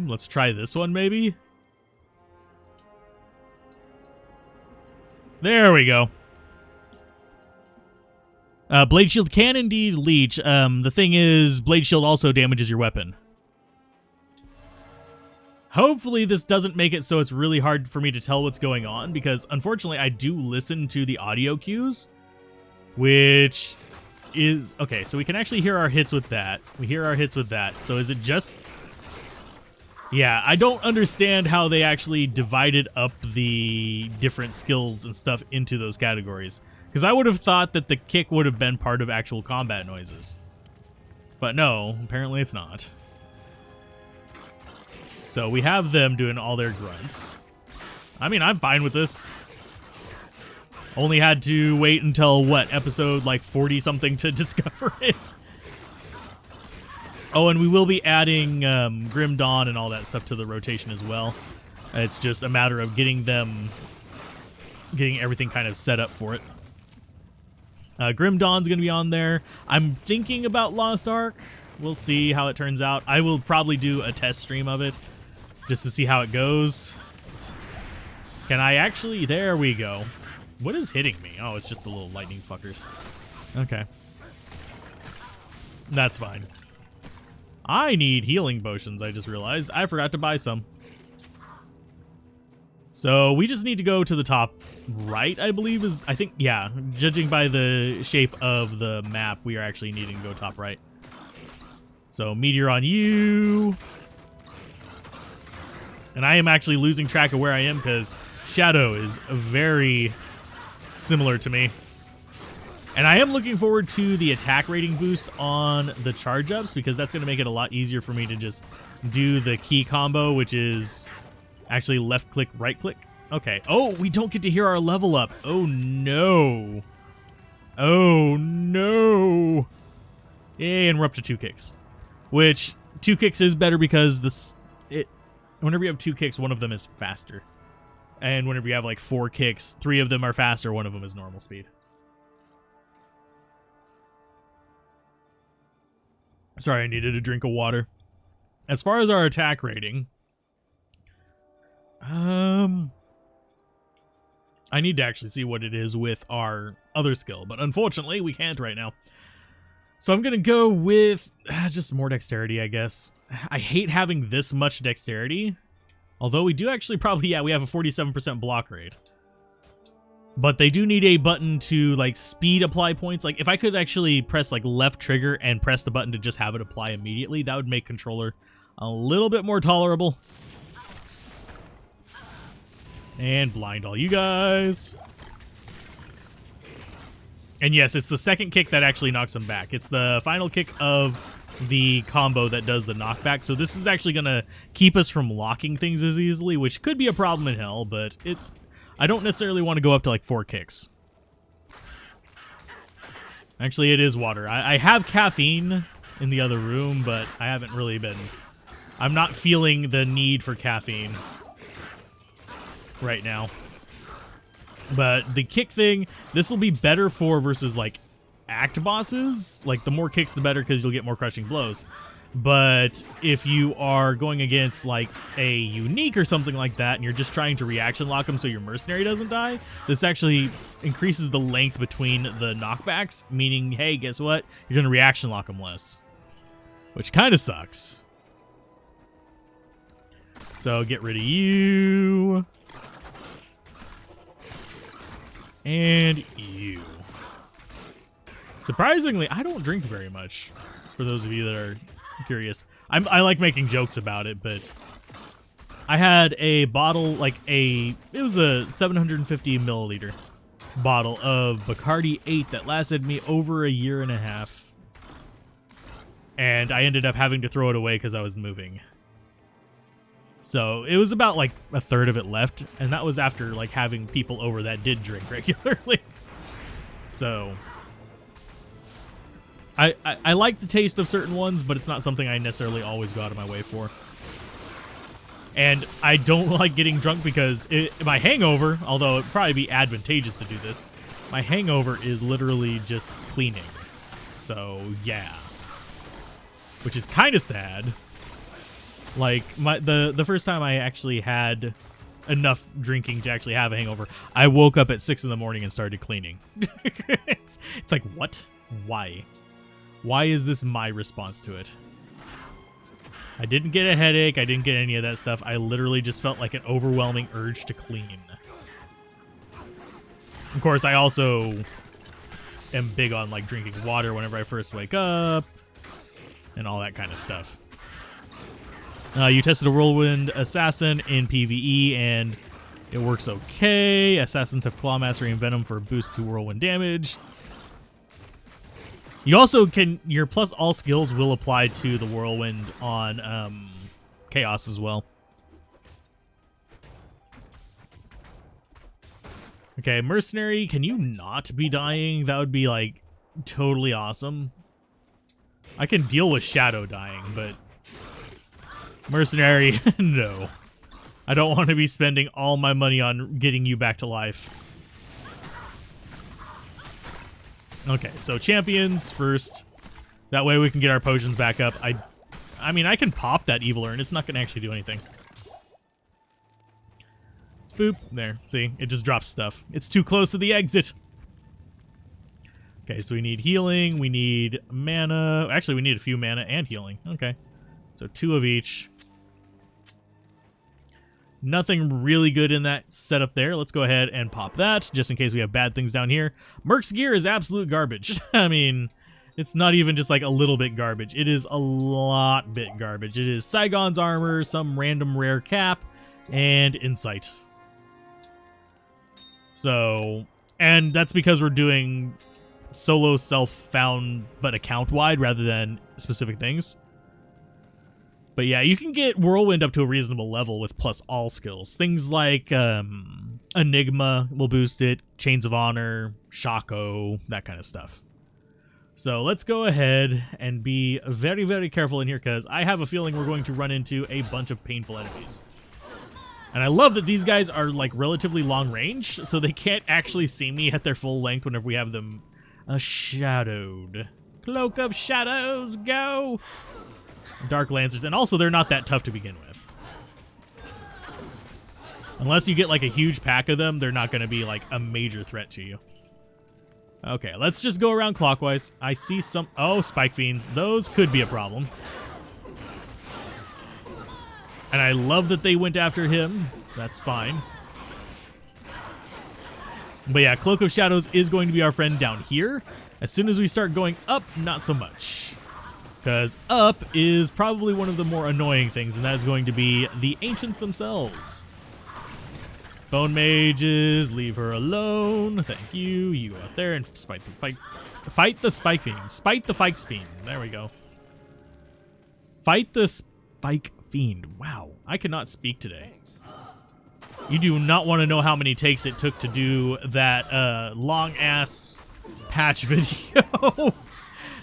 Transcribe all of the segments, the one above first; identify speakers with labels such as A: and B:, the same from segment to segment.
A: Let's try this one, maybe. There we go. Blade Shield can indeed leech. The thing is, Blade Shield also damages your weapon. Hopefully this doesn't make it so it's really hard for me to tell what's going on, because unfortunately I do listen to the audio cues, which is... Okay, so we can actually hear our hits with that. We hear our hits with that. So is it just... Yeah, I don't understand how they actually divided up the different skills and stuff into those categories, because I would have thought that the kick would have been part of actual combat noises. But no, apparently it's not. So we have them doing all their grunts. I mean, I'm fine with this. Only had to wait until, what, episode like 40-something to discover it. Oh, and we will be adding Grim Dawn and all that stuff to the rotation as well. It's just a matter of getting everything kind of set up for it. Grim Dawn's going to be on there. I'm thinking about Lost Ark. We'll see how it turns out. I will probably do a test stream of it just to see how it goes. Can I actually... There we go. What is hitting me? Oh, it's just the little lightning fuckers. Okay. That's fine. I need healing potions, I just realized. I forgot to buy some. So we just need to go to the top right, I believe is... I think, yeah. Judging by the shape of the map, we are actually needing to go top right. So, Meteor on you. And I am actually losing track of where I am because Shadow is very similar to me. And I am looking forward to the attack rating boost on the charge ups, because that's going to make it a lot easier for me to just do the key combo, which is actually left click, right click. Okay. Oh, we don't get to hear our level up. Oh, no. Oh, no. Yay, and we're up to 2 kicks. Which, 2 kicks is better because whenever you have 2 kicks, one of them is faster. And whenever you have like 4 kicks, 3 of them are faster, one of them is normal speed. Sorry, I needed a drink of water. As far as our attack rating, I need to actually see what it is with our other skill, but unfortunately we can't right now. So I'm going to go with just more dexterity, I guess. I hate having this much dexterity, although we do actually probably, yeah, we have a 47% block rate. But they do need a button to, like, speed apply points. Like, if I could actually press, like, left trigger and press the button to just have it apply immediately, that would make controller a little bit more tolerable. And blind all you guys. And yes, it's the second kick that actually knocks them back. It's the final kick of the combo that does the knockback. So this is actually going to keep us from locking things as easily, which could be a problem in hell, but it's... I don't necessarily want to go up to like 4 kicks. Actually, it is water. I have caffeine in the other room, but I haven't really been... I'm not feeling the need for caffeine right now. But the kick thing, this will be better for versus like act bosses. Like the more kicks, the better, because you'll get more crushing blows. But if you are going against like a unique or something like that, and you're just trying to reaction lock them so your mercenary doesn't die, this actually increases the length between the knockbacks, meaning, hey, guess what? You're going to reaction lock them less, which kind of sucks. So get rid of you. And you. Surprisingly, I don't drink very much, for those of you that are curious. I like making jokes about it, but I had a bottle, like it was a 750 milliliter bottle of Bacardi 8 that lasted me over a year and a half. And I ended up having to throw it away because I was moving. So it was about like a third of it left, and that was after like having people over that did drink regularly. So I like the taste of certain ones, but it's not something I necessarily always go out of my way for. And I don't like getting drunk because my hangover, although it'd probably be advantageous to do this, my hangover is literally just cleaning. So yeah, which is kind of sad. Like the first time I actually had enough drinking to actually have a hangover, I woke up at 6 in the morning and started cleaning. it's like, what? Why? Why is this my response to it? I didn't get a headache. I didn't get any of that stuff. I literally just felt like an overwhelming urge to clean. Of course, I also am big on like drinking water whenever I first wake up and all that kind of stuff. You tested a Whirlwind Assassin in PvE, and it works okay. Assassins have Claw Mastery and Venom for a boost to Whirlwind damage. You also can... Your plus all skills will apply to the Whirlwind on Chaos as well. Okay, Mercenary, can you not be dying? That would be, like, totally awesome. I can deal with Shadow dying, but... Mercenary, no. I don't want to be spending all my money on getting you back to life. Okay, so champions first. That way we can get our potions back up. I mean, I can pop that evil urn. It's not going to actually do anything. Boop. There. See? It just drops stuff. It's too close to the exit. Okay, so we need healing. We need mana. Actually, we need a few mana and healing. Okay. So 2 of each. Nothing really good in that setup there. Let's go ahead and pop that, just in case we have bad things down here. Merc's gear is absolute garbage. I mean, it's not even just like a little bit garbage. It is a lot bit garbage. It is Saigon's armor, some random rare cap, and insight. So, and that's because we're doing solo self-found, but account-wide rather than specific things. But yeah, you can get Whirlwind up to a reasonable level with plus all skills. Things like Enigma will boost it, Chains of Honor, Shaco, that kind of stuff. So let's go ahead and be very, very careful in here, because I have a feeling we're going to run into a bunch of painful enemies. And I love that these guys are like relatively long range, so they can't actually see me at their full length whenever we have them shadowed. Cloak of Shadows, go! Dark Lancers, and also they're not that tough to begin with. Unless you get like a huge pack of them, they're not going to be like a major threat to you. Okay, let's just go around clockwise. I see some... Oh, Spike Fiends. Those could be a problem. And I love that they went after him. That's fine. But yeah, Cloak of Shadows is going to be our friend down here. As soon as we start going up, not so much. Because up is probably one of the more annoying things, and that is going to be the Ancients themselves. Bone Mages, leave her alone. Thank you. You go out there and fight the Spike Fiend. Spite the Spike Fiend. There we go. Fight the Spike Fiend. Wow, I cannot speak today. You do not want to know how many takes it took to do that long-ass patch video.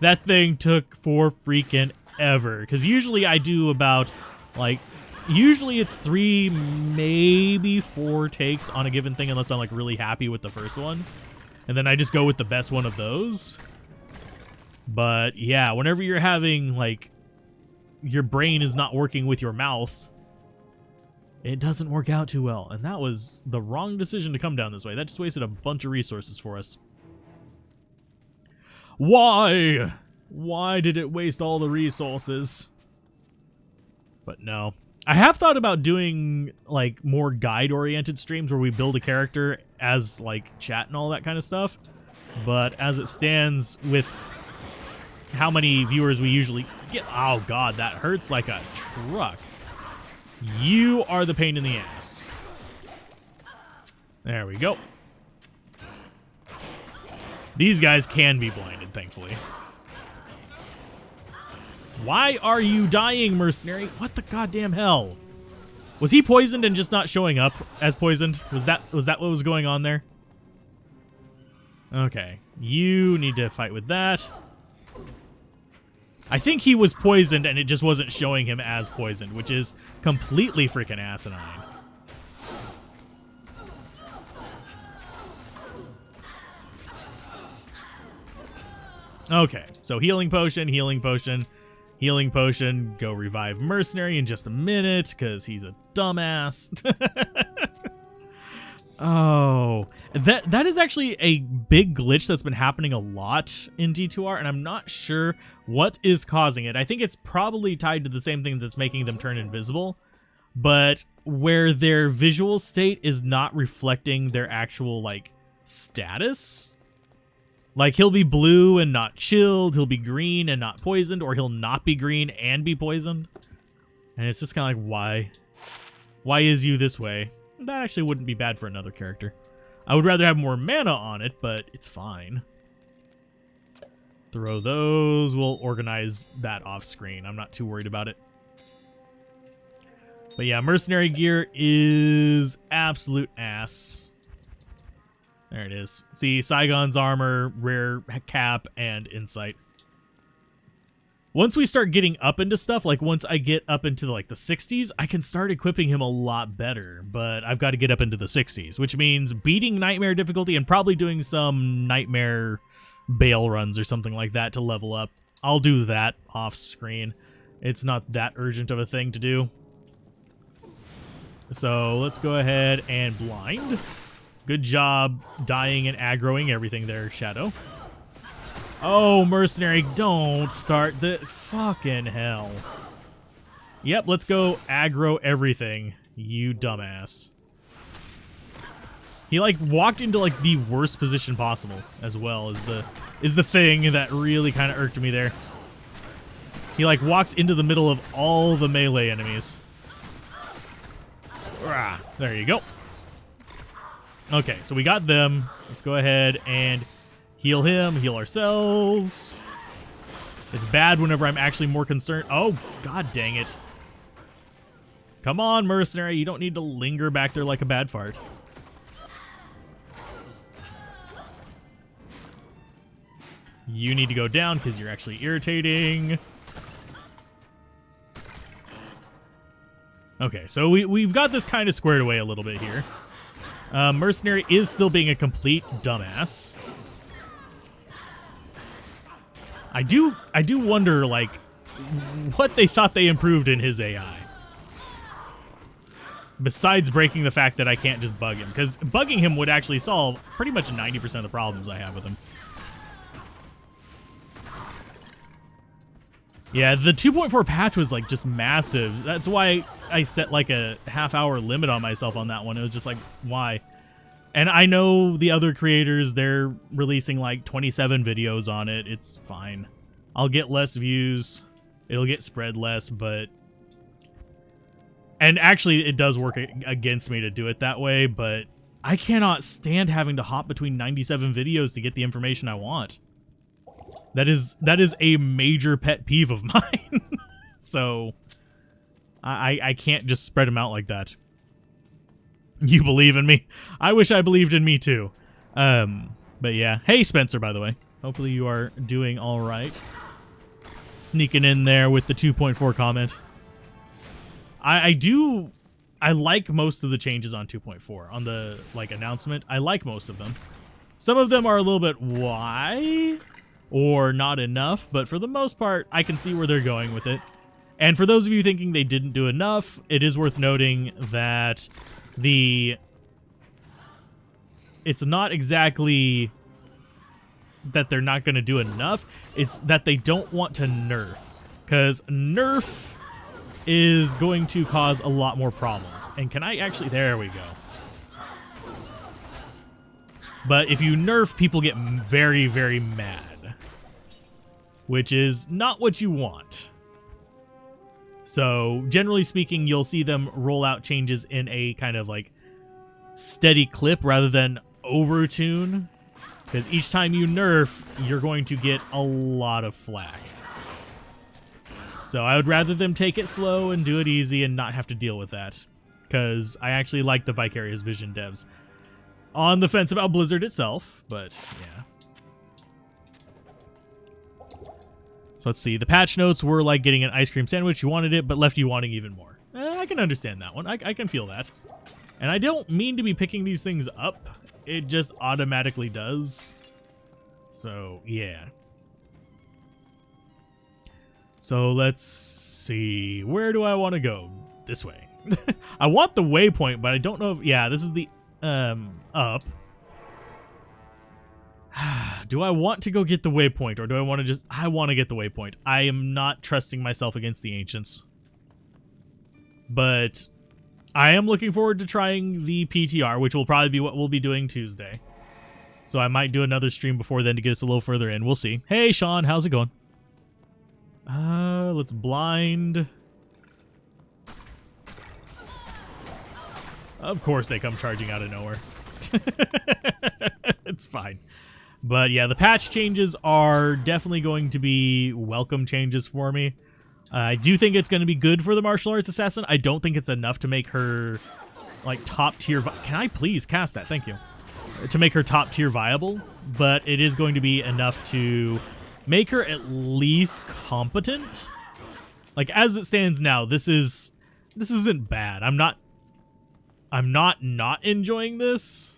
A: That thing took for freaking ever. Because usually I do about, like, usually it's 3, maybe 4 takes on a given thing, unless I'm, like, really happy with the first one. And then I just go with the best one of those. But, yeah, whenever you're having, like, your brain is not working with your mouth, it doesn't work out too well. And that was the wrong decision to come down this way. That just wasted a bunch of resources for us. Why? Why did it waste all the resources? But no. I have thought about doing, like, more guide-oriented streams where we build a character as, like, chat and all that kind of stuff. But as it stands with how many viewers we usually get... Oh, God, that hurts like a truck. You are the pain in the ass. There we go. These guys can be blinded, thankfully. Why are you dying, Mercenary? What the goddamn hell? Was he poisoned and just not showing up as poisoned? Was that what was going on there? Okay. You need to fight with that. I think he was poisoned and it just wasn't showing him as poisoned, which is completely freaking asinine. Okay, so healing potion, healing potion. Healing potion, go revive Mercenary in just a minute, because he's a dumbass. Oh, that is actually a big glitch that's been happening a lot in D2R, and I'm not sure what is causing it. I think it's probably tied to the same thing that's making them turn invisible, but where their visual state is not reflecting their actual, like, status. Like, he'll be blue and not chilled, he'll be green and not poisoned, or he'll not be green and be poisoned. And it's just kind of like, why? Why is you this way? That actually wouldn't be bad for another character. I would rather have more mana on it, but it's fine. Throw those. We'll organize that off screen. I'm not too worried about it. But yeah, mercenary gear is absolute ass. There it is. See, Saigon's armor, rare cap, and insight. Once we start getting up into stuff, like once I get up into like the 60s, I can start equipping him a lot better, but I've got to get up into the 60s, which means beating Nightmare difficulty and probably doing some Nightmare bail runs or something like that to level up. I'll do that off screen. It's not that urgent of a thing to do. So let's go ahead and blind. Good job dying and aggroing everything there, Shadow. Oh, mercenary, don't start the fucking hell. Yep, let's go aggro everything, you dumbass. He like walked into like the worst position possible as well is the thing that really kind of irked me there. He like walks into the middle of all the melee enemies. Rah, there you go. Okay, so we got them. Let's go ahead and heal him, heal ourselves. It's bad whenever I'm actually more concerned. Oh, god dang it. Come on, mercenary. You don't need to linger back there like a bad fart. You need to go down because you're actually irritating. Okay, so we've got this kind of squared away a little bit here. Mercenary is still being a complete dumbass. I do wonder, like, what they thought they improved in his AI. Besides breaking the fact that I can't just bug him. Because bugging him would actually solve pretty much 90% of the problems I have with him. Yeah, the 2.4 patch was, like, just massive. That's why I set, like, a half-hour limit on myself on that one. It was just like, why? And I know the other creators, they're releasing like 27 videos on it. It's fine. I'll get less views. It'll get spread less, but... And actually, it does work against me to do it that way, but I cannot stand having to hop between 97 videos to get the information I want. That is a major pet peeve of mine. So, I can't just spread them out like that. You believe in me? I wish I believed in me too. But yeah. Hey, Spencer, by the way. Hopefully you are doing all right. Sneaking in there with the 2.4 comment. I like most of the changes on 2.4. On the, like, announcement. I like most of them. Some of them are a little bit why or not enough, but for the most part, I can see where they're going with it. And for those of you thinking they didn't do enough, it is worth noting that it's not exactly that they're not going to do enough. It's that they don't want to nerf, because nerf is going to cause a lot more problems. And can I actually, there we go. But if you nerf, people get very, very mad, which is not what you want. So, generally speaking, you'll see them roll out changes in a kind of like steady clip rather than overtune. Because each time you nerf, you're going to get a lot of flack. So I would rather them take it slow and do it easy and not have to deal with that. Because I actually like the Vicarious Vision devs. On the fence about Blizzard itself, but yeah. So let's see. The patch notes were like getting an ice cream sandwich. You wanted it, but left you wanting even more. I can understand that one. I can feel that. And I don't mean to be picking these things up. It just automatically does. So, yeah. So let's see. Where do I want to go? This way. I want the waypoint, but I don't know if... Yeah, this is the up. Do I want to go get the waypoint, or do I want to just... I want to get the waypoint. I am not trusting myself against the ancients. But I am looking forward to trying the PTR, which will probably be what we'll be doing Tuesday. So I might do another stream before then to get us a little further in. We'll see. Hey, Sean, how's it going? Let's blind. Of course they come charging out of nowhere. It's fine. But yeah, the patch changes are definitely going to be welcome changes for me. I do think it's going to be good for the martial arts assassin. I don't think it's enough to make her like top tier. Can I please cast that? Thank you. To make her top tier viable, but it is going to be enough to make her at least competent. Like as it stands now, this isn't bad. I'm not enjoying this,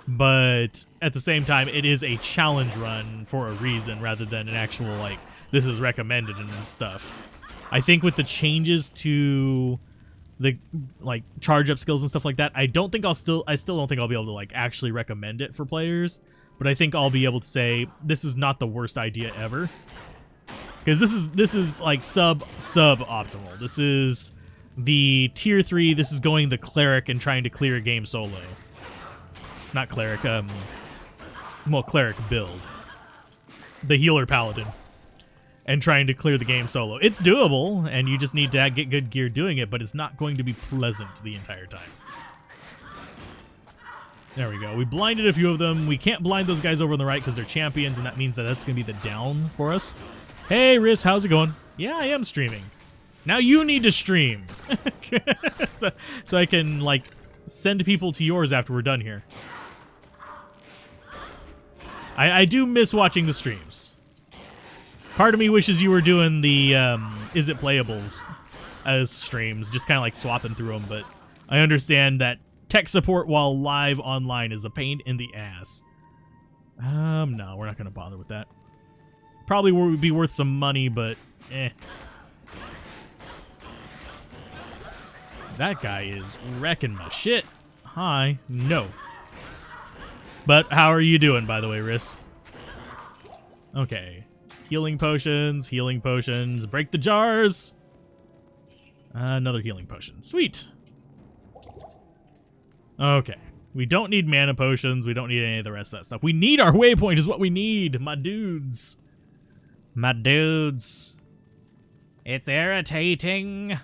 A: but at the same time, it is a challenge run for a reason rather than an actual like this is recommended and stuff. I think with the changes to the like charge up skills and stuff like that, I still don't think I'll be able to like actually recommend it for players, but I think I'll be able to say this is not the worst idea ever, because this is like sub optimal. This is the tier 3. This is going the cleric and trying to clear a game solo. Not cleric, well, cleric build, the healer paladin, and trying to clear the game solo. It's doable, and you just need to get good gear doing it, but it's not going to be pleasant the entire time. There we go. We blinded a few of them. We can't blind those guys over on the right because they're champions, and that means that that's going to be the down for us. Hey, Riz, how's it going? Yeah, I am streaming. Now you need to stream. so I can, like, send people to yours after we're done here. I do miss watching the streams. Part of me wishes you were doing the Is It Playables as streams, just kind of like swapping through them, but I understand that tech support while live online is a pain in the ass. No, we're not going to bother with that. Probably would be worth some money, but eh. That guy is wrecking my shit. Hi. No. But how are you doing, by the way, Riss? Okay. Healing potions, break the jars. Another healing potion. Sweet. Okay. We don't need mana potions. We don't need any of the rest of that stuff. We need our waypoint is what we need, my dudes. My dudes. It's irritating.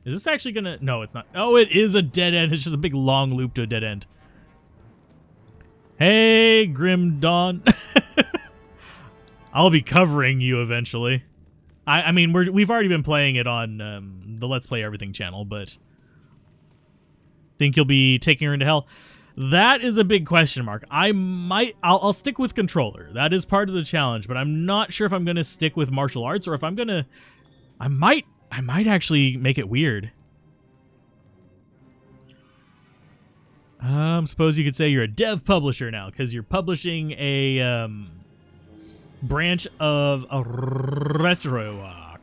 A: Is this actually gonna... No, it's not. Oh, it is a dead end. It's just a big long loop to a dead end. Hey, Grim Dawn. I'll be covering you eventually. I mean, we've already been playing it on the Let's Play Everything channel, but think you'll be taking her into hell? That is a big question mark. I'll stick with controller. That is part of the challenge, but I'm not sure if I'm going to stick with martial arts or if I'm going to... I might actually make it weird. Suppose you could say you're a dev publisher now because you're publishing a branch of a RetroArch.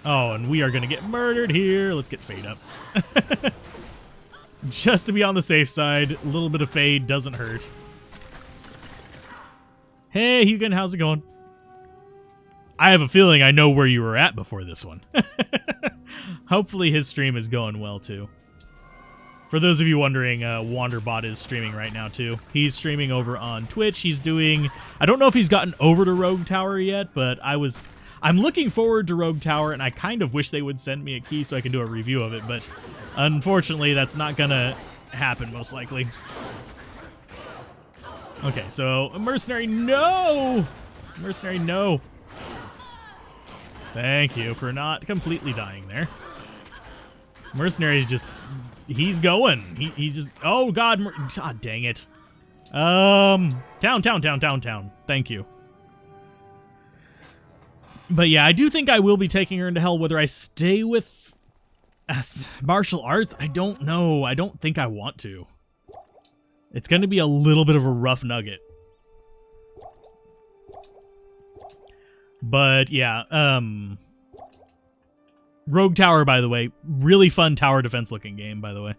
A: Oh, and we are going to get murdered here. Let's get Fade up. Just to be on the safe side. A little bit of Fade doesn't hurt. Hey, Hugo, how's it going? I have a feeling I know where you were at before this one. Hopefully his stream is going well, too. For those of you wondering, Wanderbot is streaming right now, too. He's streaming over on Twitch. He's doing... I don't know if he's gotten over to Rogue Tower yet, but I'm looking forward to Rogue Tower, and I kind of wish they would send me a key so I can do a review of it, but unfortunately, that's not gonna happen, most likely. Okay, so, Mercenary, no! Mercenary, no! Thank you for not completely dying there. Mercenary is just... He's going. He just... Oh, God. God dang it. Town. Thank you. But yeah, I do think I will be taking her into hell. Whether I stay with martial arts, I don't know. I don't think I want to. It's going to be a little bit of a rough nugget. But yeah, Rogue Tower, by the way, really fun tower defense looking game, by the way.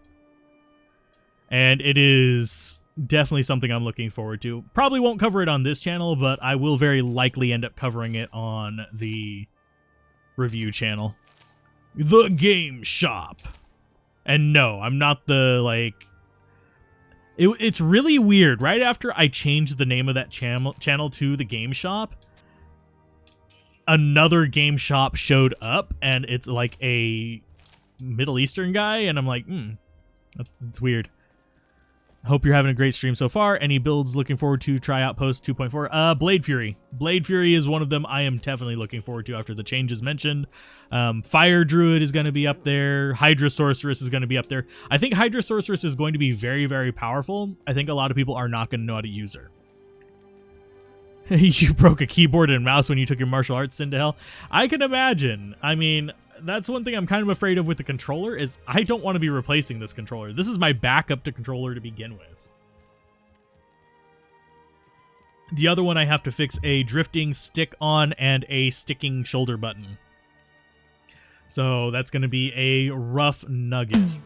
A: And it is definitely something I'm looking forward to. Probably won't cover it on this channel, but I will very likely end up covering it on the review channel. The Game Shop. And no, I'm not the, like... It's really weird. Right after I changed the name of that channel to The Game Shop, another Game Shop showed up, and it's like a Middle Eastern guy, and I'm like, that's weird. Hope you're having a great stream so far. Any builds looking forward to try Outpost 2.4? Blade Fury. Blade Fury is one of them I am definitely looking forward to after the changes mentioned. Fire Druid is going to be up there. Hydra Sorceress is going to be up there. I think Hydra Sorceress is going to be very, very powerful. I think a lot of people are not going to know how to use her. You broke a keyboard and mouse when you took your martial arts into hell. I can imagine. I mean, that's one thing I'm kind of afraid of with the controller is I don't want to be replacing this controller. This is my backup to controller to begin with. The other one I have to fix a drifting stick on and a sticking shoulder button. So that's going to be a rough nugget.